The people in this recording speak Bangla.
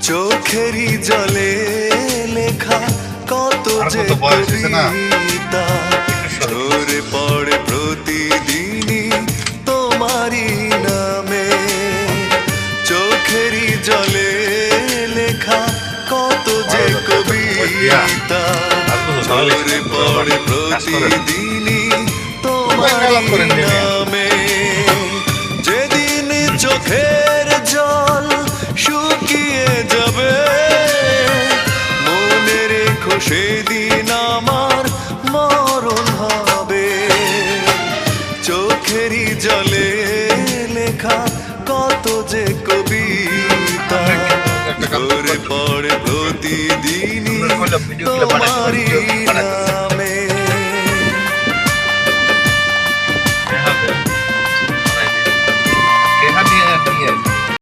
চোখেরই জলে লেখা কত যে কবিতা ঝরে পড়ে প্রতিদিনই তোমারই নামে। চোখেরই জলে লেখা কত যে কবিতা ঝরে পড়ে প্রতিদিনই তোমারই নামে। যেদিন চোখের জল শুকিয়ে যাবে মনে রেখো সেদিন আমার মরণ হবে। চোখেরই জলে লেখা কত যে কবিতা ঝরে পড়ে প্রতিদিনই তোমারই নামে।